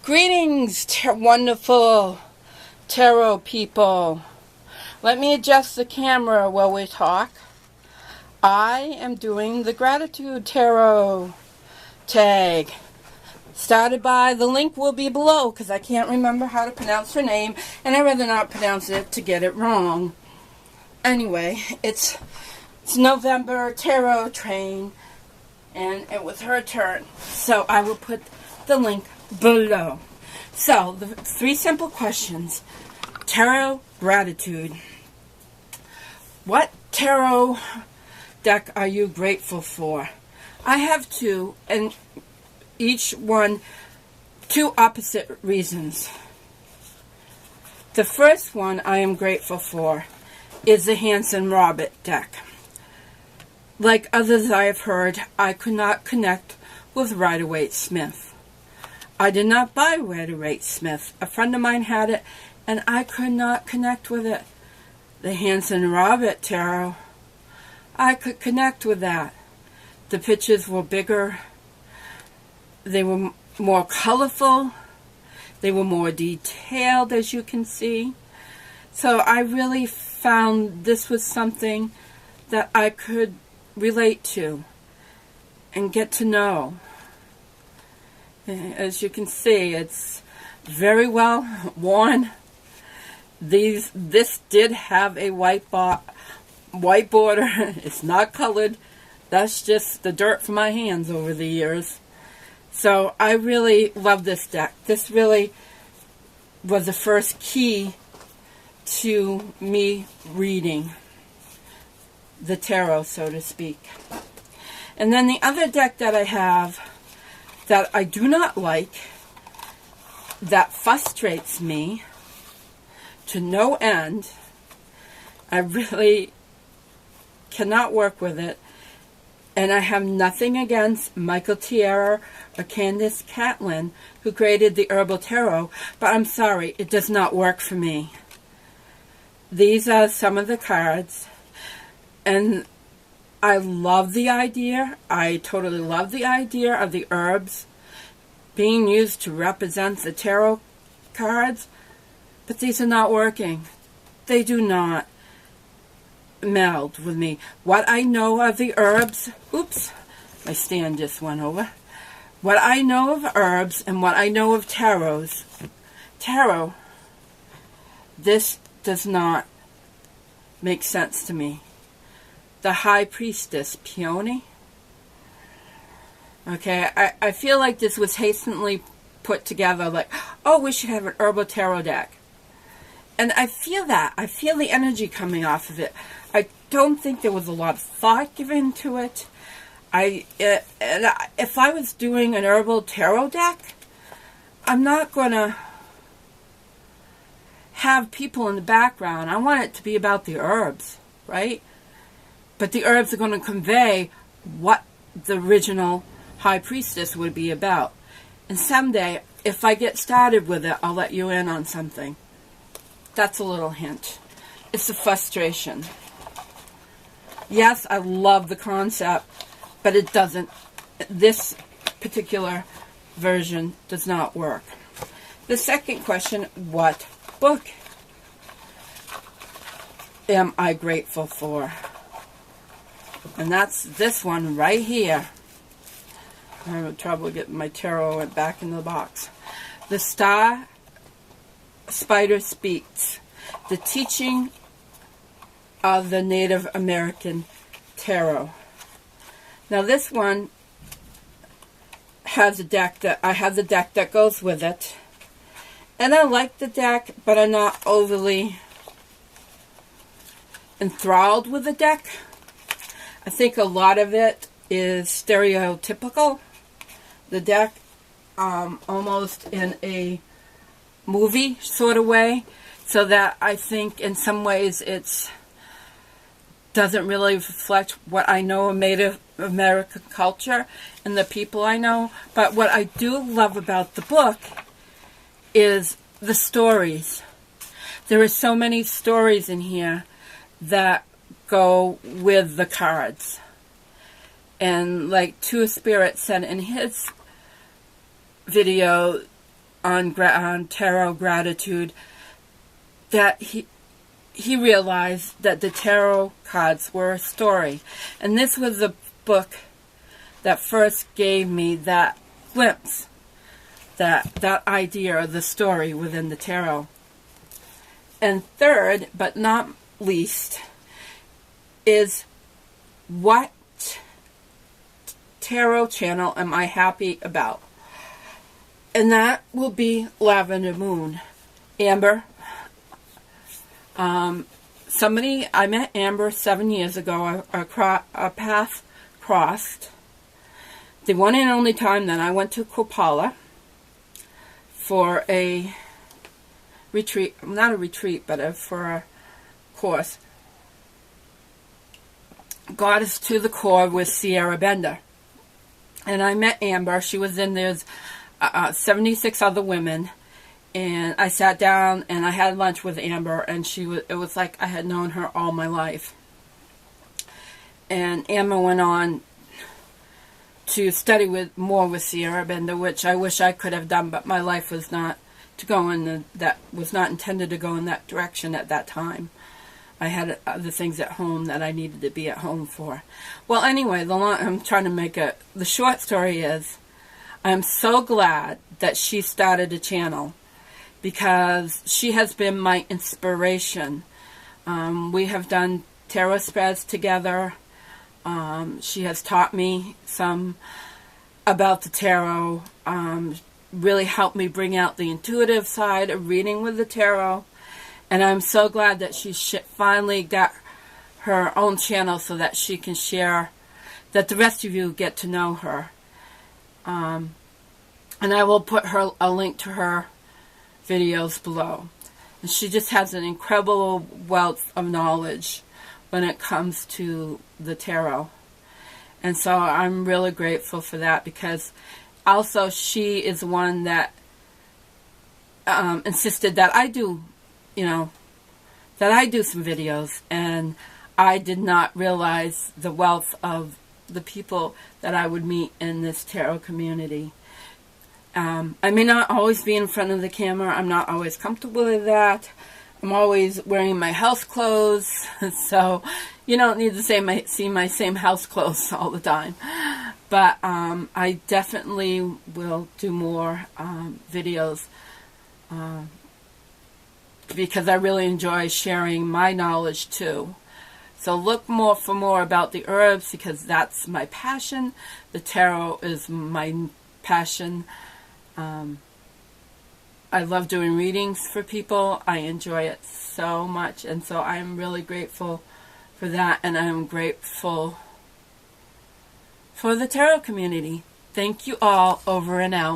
Greetings, wonderful tarot people. Let me adjust the camera while we talk. I am doing the Gratitude Tarot tag. Started by, the link will be below because I can't remember how to pronounce her name and I'd rather not pronounce it to get it wrong. Anyway, it's November Tarot Train and it was her turn. So I will put the link below. So, the 3 simple questions. Tarot Gratitude. What tarot deck are you grateful for? I have 2, and each one 2 opposite reasons. The first one I am grateful for is the Hansen Tarot deck. Like others I have heard, I could not connect with Rider-Waite-Smith. I did not buy Rider-Waite-Smith. A friend of mine had it, and I could not connect with it. The Hansen Tarot, I could connect with that. The pictures were bigger. They were more colorful. They were more detailed, as you can see. So I really found this was something that I could relate to and get to know. As you can see, it's very well worn. This did have a white border. It's not colored. That's just the dirt from my hands over the years. So I really love this deck. This really was the first key to me reading the tarot, so to speak. And then the other deck that I have that I do not like, that frustrates me to no end, I really cannot work with it, and I have nothing against Michael Tierra or Candace Catlin, who created the Herbal Tarot, but I'm sorry, it does not work for me. These are some of the cards, and I love the idea. I totally love the idea of the herbs being used to represent the tarot cards, but these are not working. They do not meld with me. What I know of the herbs, oops, my stand just went over. What I know of herbs and what I know of tarot, this does not make sense to me. The High Priestess, Peony. Okay, I feel like this was hastily put together, like, oh, we should have an Herbal Tarot deck. And I feel that. I feel the energy coming off of it. I don't think there was a lot of thought given to it. If I was doing an Herbal Tarot deck, I'm not going to have people in the background. I want it to be about the herbs, right? But the herbs are going to convey what the original High Priestess would be about. And someday, if I get started with it, I'll let you in on something. That's a little hint. It's a frustration. Yes, I love the concept, but it doesn't. This particular version does not work. The second question, what book am I grateful for? And that's this one right here. I'm having trouble getting my tarot back in the box. The Star Spider Speaks. The Teaching of the Native American Tarot. Now this one has a deck that, I have the deck that goes with it. And I like the deck, but I'm not overly enthralled with the deck. I think a lot of it is stereotypical. The deck, almost in a movie sort of way, so that I think in some ways it's doesn't really reflect what I know of Native American culture and the people I know. But what I do love about the book is the stories. There are so many stories in here that go with the cards. And like Two Spirit said in his video, on tarot gratitude that he realized that the tarot cards were a story. And this was the book that first gave me that glimpse, that idea of the story within the tarot. And third, but not least, is what tarot channel am I happy about? And that will be Lavender Moon. Amber. I met Amber 7 years ago. Our path crossed. The one and only time that I went to Kopala for a retreat, not a retreat, but for a course. Got us to the core with Sierra Bender. And I met Amber. She was in, there's 76 other women. And I sat down and I had lunch with Amber, and it was like I had known her all my life. And Amber went on to study more with Sierra Bender, which I wish I could have done, but my life was not that was not intended to go in that direction at that time. I had other things at home that I needed to be at home for. Well, anyway, I'm trying to make the short story is, I'm so glad that she started a channel, because she has been my inspiration. We have done tarot spreads together. She has taught me some about the tarot, really helped me bring out the intuitive side of reading with the tarot. And I'm so glad that she finally got her own channel so that she can share, that the rest of you get to know her. And I will put a link to her videos below. And she just has an incredible wealth of knowledge when it comes to the tarot. And so I'm really grateful for that, because also she is one that insisted that I do, that I do some videos, and I did not realize the wealth of the people that I would meet in this tarot community. I may not always be in front of the camera. I'm not always comfortable with that. I'm always wearing my house clothes, so you don't need to see my same house clothes all the time. But I definitely will do more videos, because I really enjoy sharing my knowledge too. So look for more about the herbs, because that's my passion. The tarot is my passion. I love doing readings for people. I enjoy it so much, and so I'm really grateful for that, and I'm grateful for the tarot community. Thank you all. Over and out.